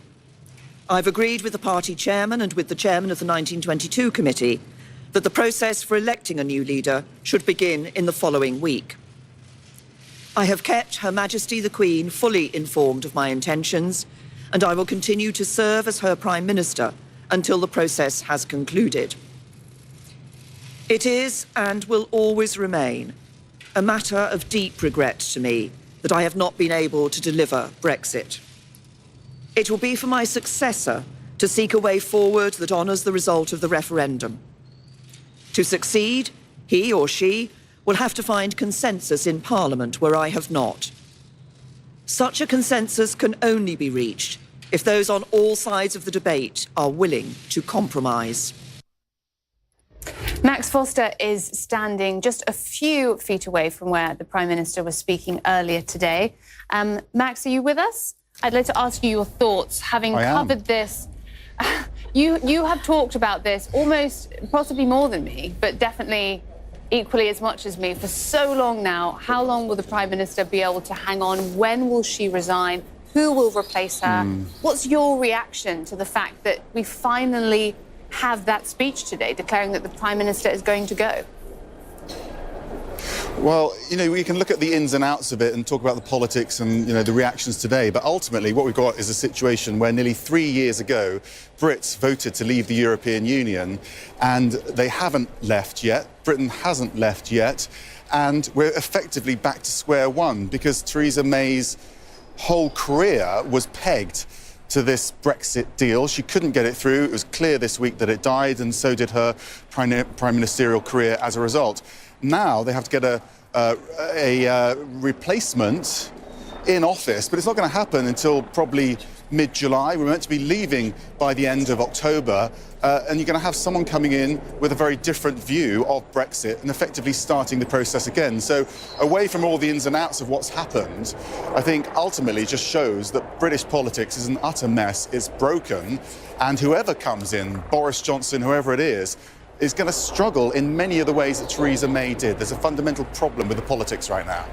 I've agreed with the party chairman and with the chairman of the 1922 committee that the process for electing a new leader should begin in the following week. I have kept Her Majesty the Queen fully informed of my intentions, and I will continue to serve as her Prime Minister until the process has concluded. It is, and will always remain, a matter of deep regret to me that I have not been able to deliver Brexit. It will be for my successor to seek a way forward that honours the result of the referendum. To succeed, he or she will have to find consensus in Parliament where I have not. Such a consensus can only be reached if those on all sides of the debate are willing to compromise. Max Foster is standing just a few feet away from where the Prime Minister was speaking earlier today. Max, are you with us? I'd like to ask you your thoughts, having covered this. You have talked about this almost, possibly more than me, but definitely equally as much as me for so long now. How long will the Prime Minister be able to hang on? When will she resign? Who will replace her? What's your reaction to the fact that we finally have that speech today declaring that the Prime Minister is going to go? Well, we can look at the ins and outs of it and talk about the politics and, the reactions today. But ultimately, what we've got is a situation where nearly 3 years ago, Brits voted to leave the European Union, and they haven't left yet. Britain hasn't left yet. And we're effectively back to square one because Theresa May's whole career was pegged to this Brexit deal. She couldn't get it through. It was clear this week that it died, and so did her prime ministerial career as a result. Now they have to get a replacement in office, but it's not going to happen until probably mid-July. We're meant to be leaving by the end of October, and you're going to have someone coming in with a very different view of Brexit and effectively starting the process again. So away from all the ins and outs of what's happened, I think ultimately just shows that British politics is an utter mess. It's broken, and whoever comes in, Boris Johnson, whoever it is going to struggle in many of the ways that Theresa May did. There's a fundamental problem with the politics right now.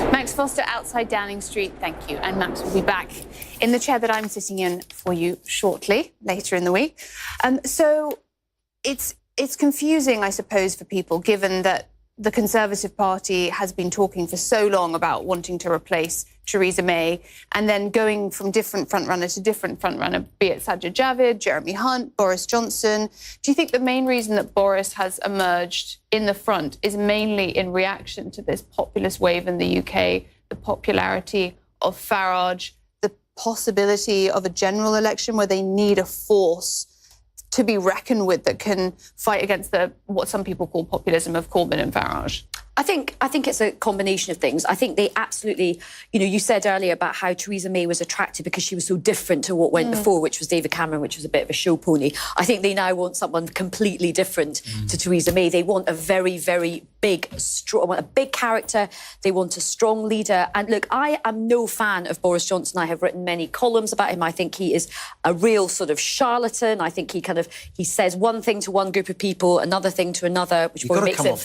Max Foster outside Downing Street, thank you. And Max will be back in the chair that I'm sitting in for you shortly, later in the week. So it's confusing, I suppose, for people, given that the Conservative Party has been talking for so long about wanting to replace Theresa May and then going from different frontrunner to different frontrunner, be it Sajid Javid, Jeremy Hunt, Boris Johnson. Do you think the main reason that Boris has emerged in the front is mainly in reaction to this populist wave in the UK, the popularity of Farage, the possibility of a general election where they need a force to be reckoned with that can fight against what some people call populism of Corbyn and Farage? I think it's a combination of things. I think they absolutely, you said earlier about how Theresa May was attractive because she was so different to what went before, which was David Cameron, which was a bit of a show pony. I think they now want someone completely different to Theresa May. They want a very, very big, a big character. They want a strong leader. And look, I am no fan of Boris Johnson. I have written many columns about him. I think he is a real sort of charlatan. I think he says one thing to one group of people, another thing to another, which probably makes him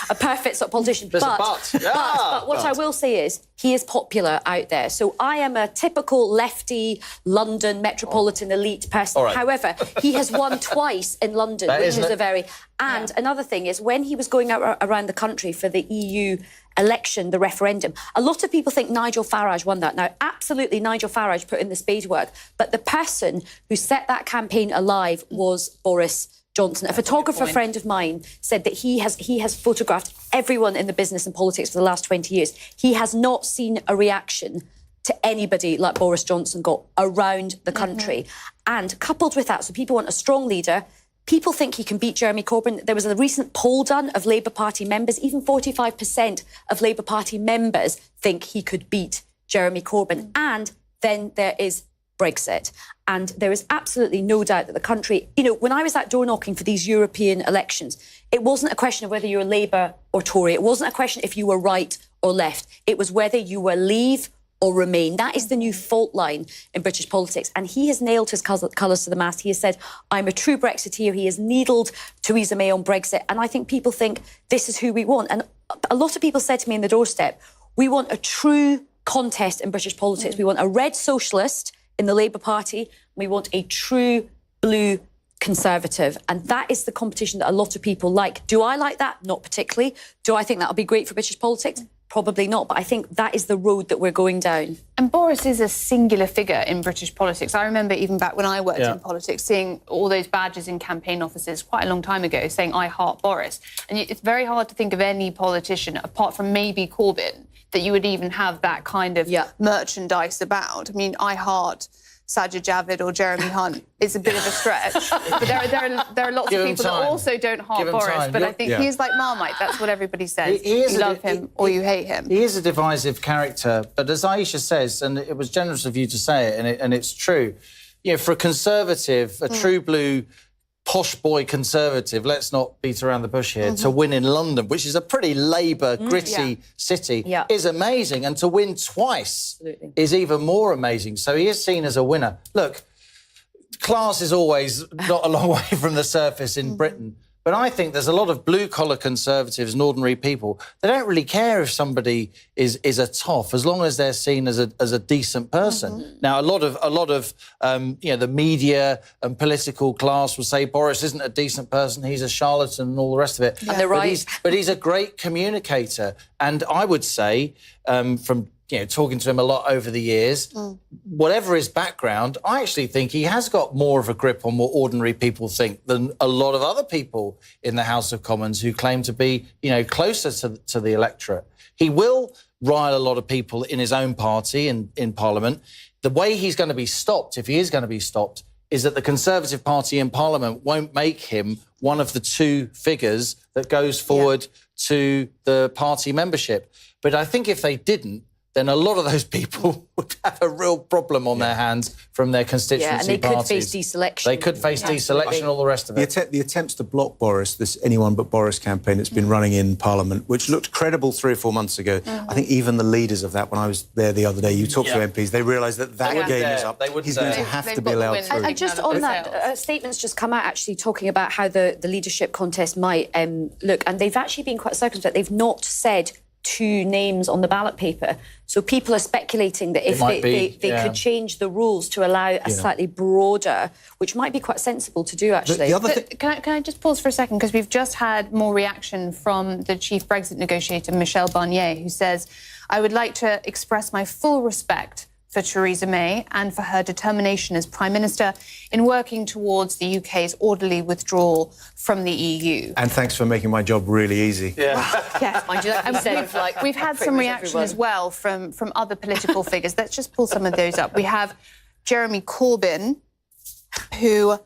a perfect sort of politician. But what I will say is he is popular out there. So I am a typical lefty London metropolitan elite person. Right. However, he has won twice in London, which is a very... And another thing is when he was going out around the country for the EU election, the referendum, a lot of people think Nigel Farage won that. Now, absolutely, Nigel Farage put in the spade work. But the person who set that campaign alive was Boris Johnson. A photographer friend of mine said that he has photographed everyone in the business and politics for the last 20 years. He has not seen a reaction to anybody like Boris Johnson got around the country. And coupled with that, so people want a strong leader. People think he can beat Jeremy Corbyn. There was a recent poll done of Labour Party members. Even 45% of Labour Party members think he could beat Jeremy Corbyn. And then there is Brexit. And there is absolutely no doubt that the country... when I was out door knocking for these European elections, it wasn't a question of whether you were Labour or Tory. It wasn't a question if you were right or left. It was whether you were Leave or remain. That is the new fault line in British politics. And he has nailed his colours to the mast. He has said, I'm a true Brexiteer. He has needled Theresa May on Brexit. And I think people think this is who we want. And a lot of people said to me in the doorstep, we want a true contest in British politics. We want a red socialist in the Labour Party. We want a true blue Conservative. And that is the competition that a lot of people like. Do I like that? Not particularly. Do I think that'll be great for British politics? Probably not. But I think that is the road that we're going down. And Boris is a singular figure in British politics. I remember even back when I worked in politics, seeing all those badges in campaign offices quite a long time ago saying, I heart Boris. And it's very hard to think of any politician, apart from maybe Corbyn, that you would even have that kind of merchandise about. I mean, I heart Sajid Javid or Jeremy Hunt is a bit of a stretch. But there are lots of people that also don't heart Boris. But I think he's like Marmite. That's what everybody says. You love him or you hate him. He is a divisive character. But as Aisha says, and it was generous of you to say it, and it's true, you know, for a Conservative, a true blue posh boy Conservative, let's not beat around the bush here, to win in London, which is a pretty Labour, gritty city, is amazing. And to win twice is even more amazing. So he is seen as a winner. Look, class is always not a long way from the surface in Britain. But I think there's a lot of blue-collar Conservatives and ordinary people. They don't really care if somebody is a toff, as long as they're seen as a decent person. Now, a lot of you know, the media and political class will say Boris isn't a decent person, he's a charlatan and all the rest of it. And they're right. But he's a great communicator. And I would say, from talking to him a lot over the years, whatever his background, I actually think he has got more of a grip on what ordinary people think than a lot of other people in the House of Commons who claim to be, closer to the electorate. He will rile a lot of people in his own party and in Parliament. The way he's going to be stopped, if he is going to be stopped, is that the Conservative Party in Parliament won't make him one of the two figures that goes forward to the party membership. But I think if they didn't, then a lot of those people would have a real problem on their hands from their constituency and they parties. could face deselection. They could face deselection and all the rest of it. The attempts to block Boris, this Anyone But Boris campaign that's been running in Parliament, which looked credible 3 or 4 months ago. I think even the leaders of that, when I was there the other day, you talked to MPs, they realised that game is up. He's going to have to be allowed through. And just on that, a statement's just come out actually talking about how the leadership contest might look, and they've actually been quite circumspect. They've not said 2 names on the ballot paper. So people are speculating that if they could change the rules to allow a slightly broader, which might be quite sensible to do, actually. Can I just pause for a second? Because we've just had more reaction from the chief Brexit negotiator, Michel Barnier, who says, I would like to express my full respect for Theresa May and for her determination as Prime Minister in working towards the UK's orderly withdrawal from the EU. And thanks for making my job really easy. Yes, mind you, we've had some reaction as well from other political figures. Let's just pull some of those up. We have Jeremy Corbyn, who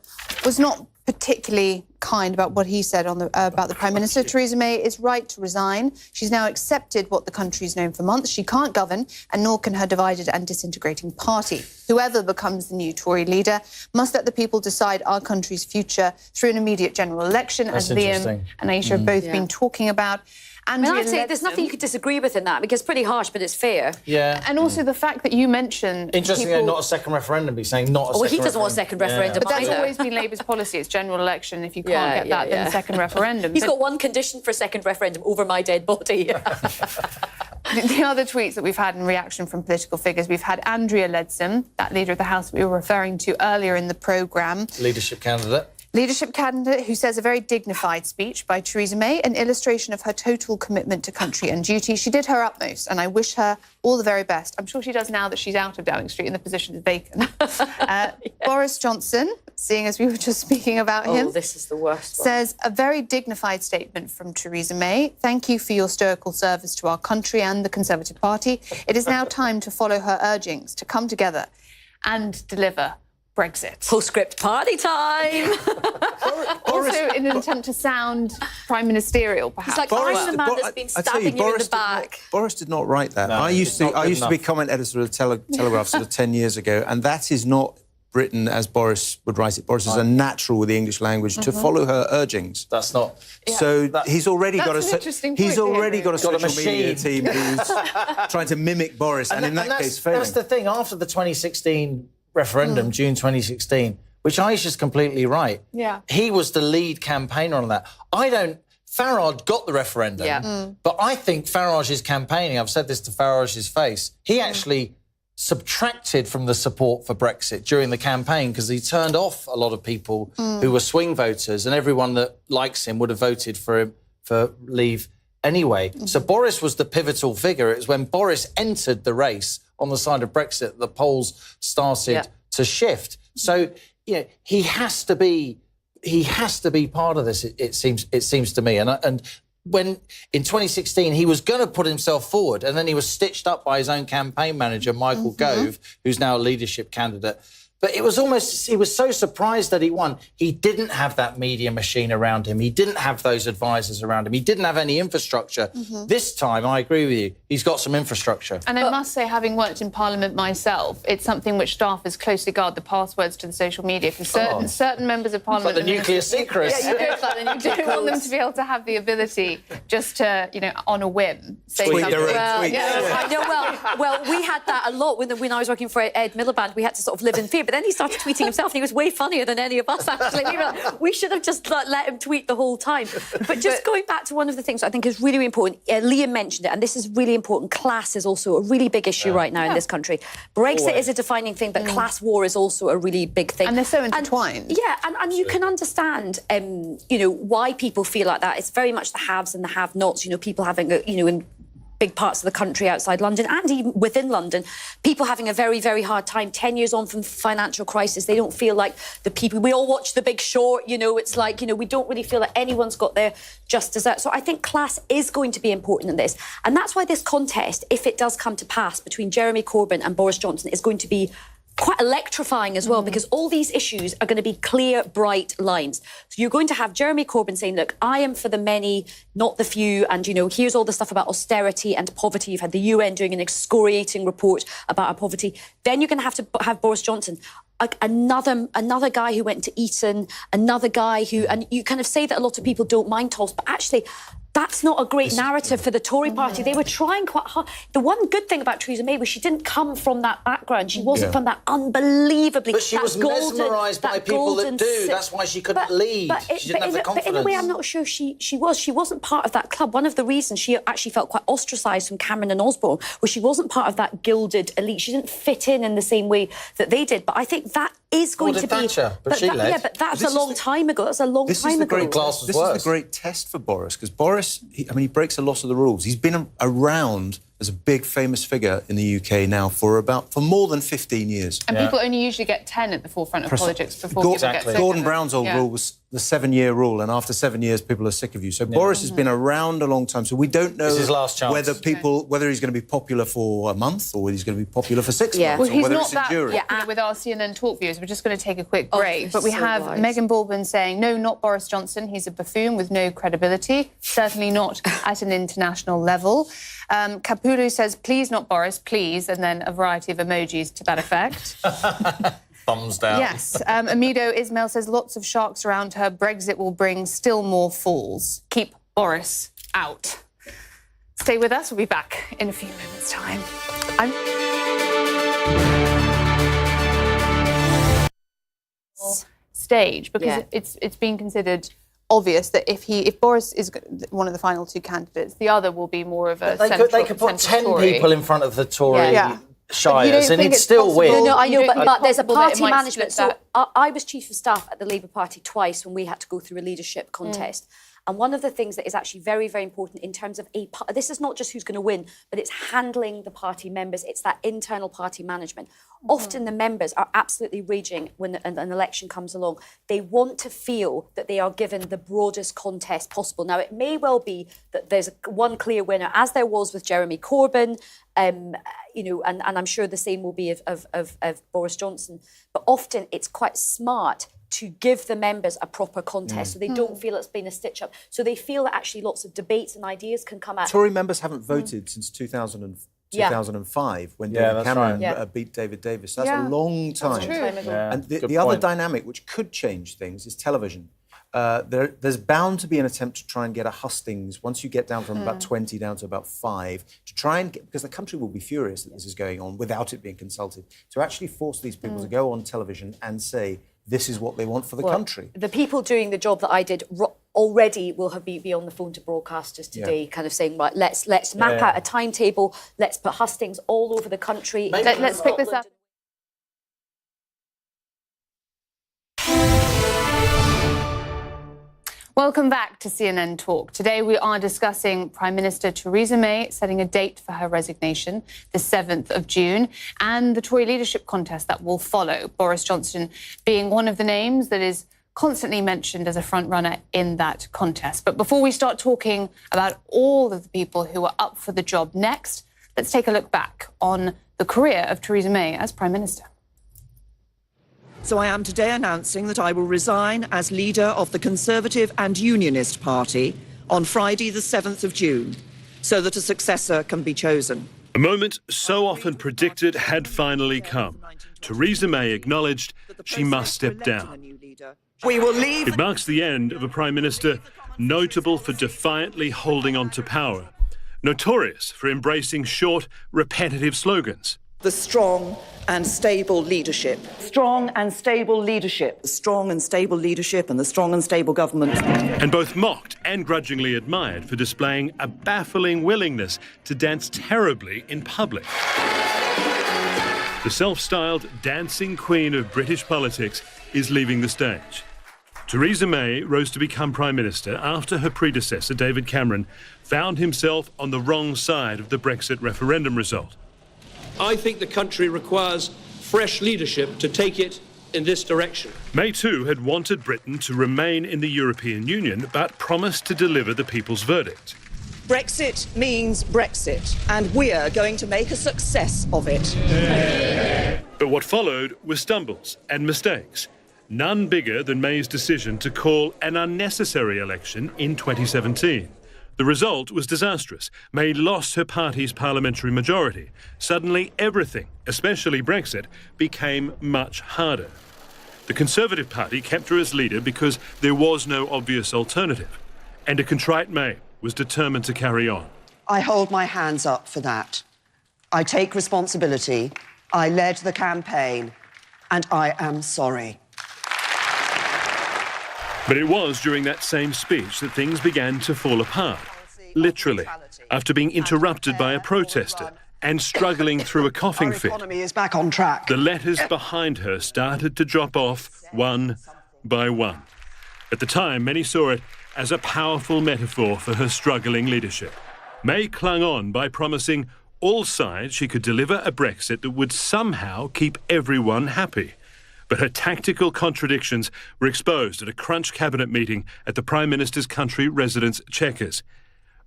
was not particularly kind about what he said about the Prime Minister. Theresa May is right to resign. She's now accepted what the country's known for months. She can't govern, and nor can her divided and disintegrating party. Whoever becomes the new Tory leader must let the people decide our country's future through an immediate general election, as Liam and Aisha have both been talking about. I'd say there's nothing you could disagree with in that, because it's pretty harsh, but it's fair. Yeah. And also the fact that you mentioned... Interestingly, not a second referendum. He's saying not a second referendum. He doesn't want a second referendum. But that's always been Labour's policy. It's general election. If you can't get that, then second referendum. He's got one condition for a second referendum: over my dead body. The other tweets that we've had in reaction from political figures, we've had Andrea Leadsom, that leader of the House we were referring to earlier in the programme. Leadership candidate who says a very dignified speech by Theresa May, an illustration of her total commitment to country and duty. She did her utmost, and I wish her all the very best. I'm sure she does now that she's out of Downing Street and the position is vacant. Boris Johnson, seeing as we were just speaking about him... this is the worst one. ...says a very dignified statement from Theresa May. Thank you for your stoical service to our country and the Conservative Party. It is now time to follow her urgings, to come together and deliver Brexit. Postscript party time! Also in an attempt to sound prime ministerial, perhaps. He's like, I'm the man that's been stabbing you in the back. Boris did not write that. No, I used to be comment editor of the Telegraph sort of 10 years ago, and that is not Britain, as Boris would write it, Boris is a natural with the English language to follow her urgings. That's not. So he's already got a social media team who's trying to mimic Boris, and in that case, failing. That's the thing. After the 2016 referendum, June 2016, which Aisha's completely right. Yeah. He was the lead campaigner on that. Farage got the referendum, but I think Farage's campaigning, I've said this to Farage's face, he actually subtracted from the support for Brexit during the campaign because he turned off a lot of people who were swing voters, and everyone that likes him would have voted for him for leave anyway. So Boris was the pivotal figure. It was when Boris entered the race on the side of Brexit the polls started to shift. So, he has to be part of this. It seems to me, and when in 2016 he was going to put himself forward, and then he was stitched up by his own campaign manager, Michael Gove, who's now a leadership candidate. But it was almost, he was so surprised that he won. He didn't have that media machine around him. He didn't have those advisors around him. He didn't have any infrastructure. This time, I agree with you, he's got some infrastructure. And I must say, having worked in Parliament myself, it's something which staffers closely guard the passwords to the social media. Because certain members of Parliament... Like the nuclear secrets. Yeah, you go for that, and you don't want them to be able to have the ability just to, on a whim, say Tweet something. Well, we had that a lot when I was working for Ed Miliband. We had to sort of live in fear. But then he started tweeting himself, and he was way funnier than any of us, actually. We should have just let him tweet the whole time. But just going back to one of the things I think is really important, Liam mentioned it, and this is really important. Class is also a really big issue right now in this country. Brexit is a defining thing, but class war is also a really big thing. And they're so intertwined. And you can understand, why people feel like that. It's very much the haves and the have-nots. People having, in big parts of the country outside London and even within London, people having a very, very hard time 10 years on from the financial crisis. They don't feel like the people... We all watch The Big Short, it's like, we don't really feel that anyone's got their just desserts. So I think class is going to be important in this. And that's why this contest, if it does come to pass, between Jeremy Corbyn and Boris Johnson is going to be quite electrifying as well, because all these issues are going to be clear, bright lines. So you're going to have Jeremy Corbyn saying, look, I am for the many, not the few, and, here's all the stuff about austerity and poverty. You've had the UN doing an excoriating report about our poverty. Then you're going to have Boris Johnson, another guy who went to Eton, another guy who... And you kind of say that a lot of people don't mind Toss, but actually... That's not a great narrative for the Tory party. They were trying quite hard. The one good thing about Theresa May was she didn't come from that background. She wasn't from that unbelievably... But she was mesmerised by people that do. That's why she couldn't lead. She didn't have the confidence. But in a way, I'm not sure she was. She wasn't part of that club. One of the reasons she actually felt quite ostracised from Cameron and Osborne was she wasn't part of that gilded elite. She didn't fit in the same way that they did. But I think that is going to be... Thatcher, but she led. Yeah, but that's a long time ago. That's a long time ago. This is the great test for Boris, because Boris, he breaks a lot of the rules. He's been around as a big, famous figure in the UK now for more than 15 years. And people only usually get 10 at the forefront of politics before people get sick. Gordon Brown's old rule was the 7-year rule, and after 7 years, people are sick of you. So Boris has been around a long time, so we don't know his last chance. whether he's going to be popular for a month or whether he's going to be popular for 6 months, Well, or he's whether not it's that enduring. with our CNN Talk viewers. We're just going to take a quick break. But we have Megan Baldwin saying, no, not Boris Johnson. He's a buffoon with no credibility, certainly not at an international level. Kapulu says, please, not Boris, please, and then a variety of emojis to that effect. Thumbs down. Yes. Amido Ismail says, lots of sharks around her. Brexit will bring still more falls. Keep Boris out. Stay with us. We'll be back in a few moments' time. Stage, because it's been considered obvious that if Boris is one of the final two candidates, the other will be more of a They could put 10 Tory. people in front of the Tory shires, and think he'd it's still possible? win. No, I know, but there's a possible that it party might management. split So I was chief of staff at the Labour Party twice when we had to go through a leadership contest. And one of the things that is actually very, very important in terms of this is not just who's going to win, but it's handling the party members. It's that internal party management. Often the members are absolutely raging when an election comes along. They want to feel that they are given the broadest contest possible. Now, it may well be that there's one clear winner, as there was with Jeremy Corbyn, and I'm sure the same will be of Boris Johnson. But often it's quite smart to give the members a proper contest so they don't feel it's been a stitch-up. So they feel that actually lots of debates and ideas can come out. Tory members haven't voted since 2004. 2005 when David Cameron beat David Davis. That's a long time. That's true. And the other dynamic which could change things is television. There's bound to be an attempt to try and get a hustings once you get down from about 20 down to about 5 to try and get, because the country will be furious that this is going on without it being consulted, to actually force these people to go on television and say this is what they want for the country. The people doing the job that I did already will be on the phone to broadcasters today, kind of saying, right, let's map out a timetable, let's put hustings all over the country. Let's pick this up. Welcome back to CNN Talk. Today we are discussing Prime Minister Theresa May setting a date for her resignation, the 7th of June, and the Tory leadership contest that will follow, Boris Johnson being one of the names that is constantly mentioned as a front-runner in that contest. But before we start talking about all of the people who are up for the job next, let's take a look back on the career of Theresa May as Prime Minister. So I am today announcing that I will resign as leader of the Conservative and Unionist Party on Friday, the 7th of June, so that a successor can be chosen. A moment so often predicted had finally come. Theresa May acknowledged she must step down. We will leave. It marks the end of a Prime Minister notable for defiantly holding on to power, notorious for embracing short, repetitive slogans. The strong and stable leadership. Strong and stable leadership. The strong and stable leadership and the strong and stable government. And both mocked and grudgingly admired for displaying a baffling willingness to dance terribly in public. The self-styled dancing queen of British politics is leaving the stage. Theresa May rose to become Prime Minister after her predecessor, David Cameron, found himself on the wrong side of the Brexit referendum result. I think the country requires fresh leadership to take it in this direction. May too had wanted Britain to remain in the European Union, but promised to deliver the people's verdict. Brexit means Brexit, and we're going to make a success of it. But what followed were stumbles and mistakes, none bigger than May's decision to call an unnecessary election in 2017. The result was disastrous. May lost her party's parliamentary majority. Suddenly, everything, especially Brexit, became much harder. The Conservative Party kept her as leader because there was no obvious alternative. And a contrite May was determined to carry on. I hold my hands up for that. I take responsibility. I led the campaign, and I am sorry. But it was during that same speech that things began to fall apart. Literally, after being interrupted by a protester and struggling through a coughing fit. Our economy is back on track. The letters behind her started to drop off one by one. At the time, many saw it as a powerful metaphor for her struggling leadership. May clung on by promising all sides she could deliver a Brexit that would somehow keep everyone happy. But her tactical contradictions were exposed at a crunch cabinet meeting at the Prime Minister's country residence, Chequers.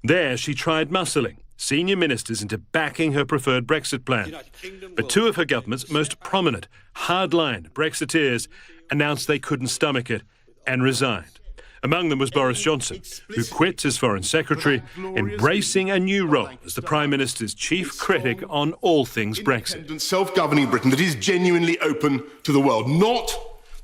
There, she tried muscling senior ministers into backing her preferred Brexit plan. But two of her government's most prominent, hardline Brexiteers announced they couldn't stomach it and resigned. Among them was Boris Johnson, who quit as Foreign Secretary, embracing a new role as the Prime Minister's chief critic on all things Brexit. Self-governing Britain that is genuinely open to the world, not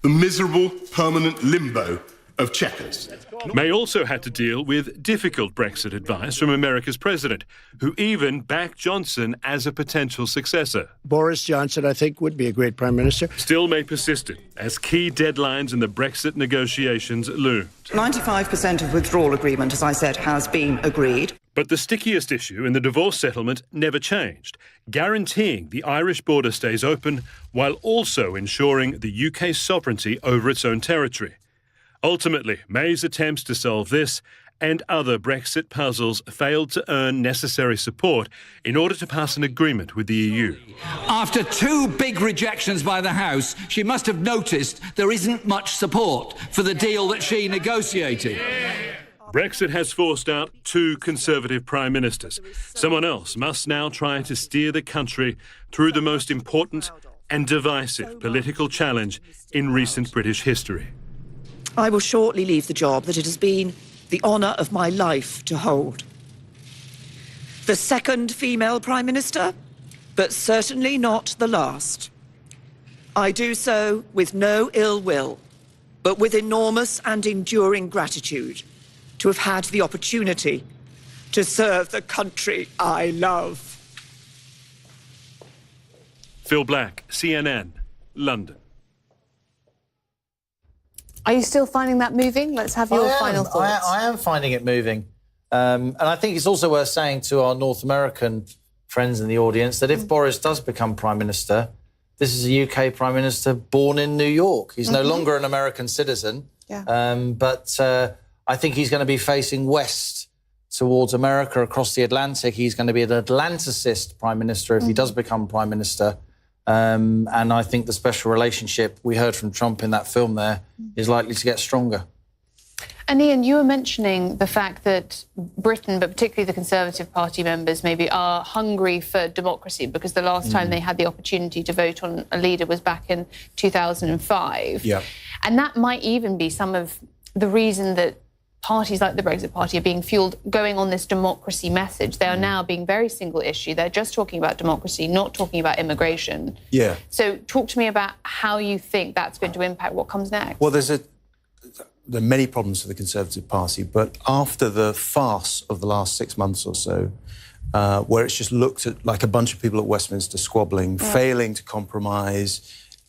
the miserable permanent limbo of Chequers. May also had to deal with difficult Brexit advice from America's president, who even backed Johnson as a potential successor. Boris Johnson, I think, would be a great Prime Minister. Still, May persisted as key deadlines in the Brexit negotiations loomed. 95% of withdrawal agreement, as I said, has been agreed. But the stickiest issue in the divorce settlement never changed, guaranteeing the Irish border stays open while also ensuring the UK's sovereignty over its own territory. Ultimately, May's attempts to solve this and other Brexit puzzles failed to earn necessary support in order to pass an agreement with the EU. After two big rejections by the House, she must have noticed there isn't much support for the deal that she negotiated. Brexit has forced out two Conservative Prime Ministers. Someone else must now try to steer the country through the most important and divisive political challenge in recent British history. I will shortly leave the job that it has been the honour of my life to hold. The second female Prime Minister, but certainly not the last. I do so with no ill will, but with enormous and enduring gratitude to have had the opportunity to serve the country I love. Phil Black, CNN, London. Are you still finding that moving? Let's have your final thoughts. I am finding it moving. And I think it's also worth saying to our North American friends in the audience that if Boris does become Prime Minister, this is a UK Prime Minister born in New York. He's no longer an American citizen, but I think he's going to be facing west towards America across the Atlantic. He's going to be an Atlanticist Prime Minister if he does become Prime Minister. And I think the special relationship we heard from Trump in that film there is likely to get stronger. And Ian, you were mentioning the fact that Britain, but particularly the Conservative Party members, maybe are hungry for democracy because the last time they had the opportunity to vote on a leader was back in 2005. Yeah. And that might even be some of the reason that parties like the Brexit Party are being fueled, going on this democracy message. They are now being very single issue. They're just talking about democracy, not talking about immigration. Yeah. So talk to me about how you think that's going to impact what comes next. Well, there are many problems for the Conservative Party, but after the farce of the last 6 months or so, where it's just looked at like a bunch of people at Westminster squabbling, failing to compromise,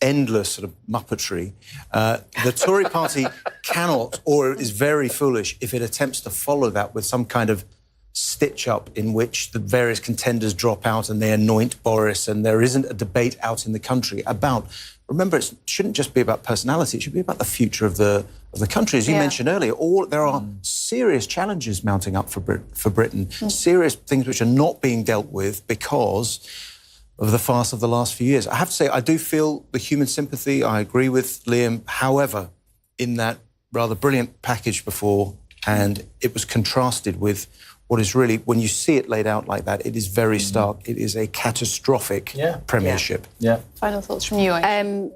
endless sort of muppetry, the Tory party cannot, or is very foolish if it attempts to follow that with some kind of stitch-up in which the various contenders drop out and they anoint Boris and there isn't a debate out in the country about... Remember, it shouldn't just be about personality, it should be about the future of the country. As you mentioned earlier, there are serious challenges mounting up for Britain, serious things which are not being dealt with because of the farce of the last few years. I have to say, I do feel the human sympathy. I agree with Liam. However, in that rather brilliant package before, and it was contrasted with what is really, when you see it laid out like that, it is very stark. It is a catastrophic premiership. Final thoughts from you,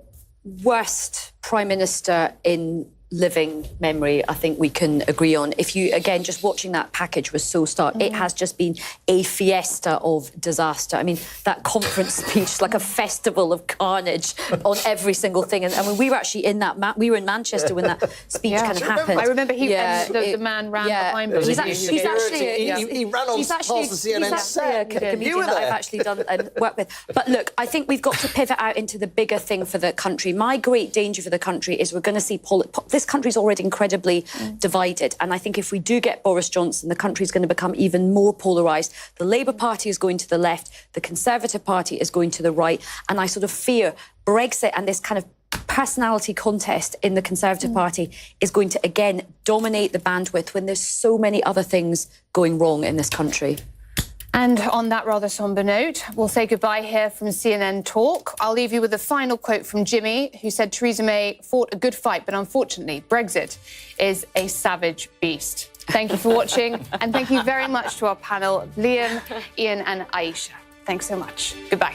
Worst Prime Minister in living memory, I think we can agree on. If you, again, just watching that package was so stark. It has just been a fiesta of disaster. I mean, that conference speech, like a festival of carnage on every single thing. And I mean, we were actually in that, we were in Manchester when that speech kind of happened. I remember the man ran behind me. He ran on past the CNN set. He's actually a comedian that I've actually done and worked with. But look, I think we've got to pivot out into the bigger thing for the country. My great danger for the country is we're going to see this country's already incredibly divided. And I think if we do get Boris Johnson, the country's going to become even more polarised. The Labour Party is going to the left, the Conservative Party is going to the right. And I sort of fear Brexit and this kind of personality contest in the Conservative Party is going to, again, dominate the bandwidth when there's so many other things going wrong in this country. And on that rather sombre note, we'll say goodbye here from CNN Talk. I'll leave you with a final quote from Jimmy, who said Theresa May fought a good fight, but unfortunately, Brexit is a savage beast. Thank you for watching, and thank you very much to our panel, Liam, Ian and Aisha. Thanks so much. Goodbye.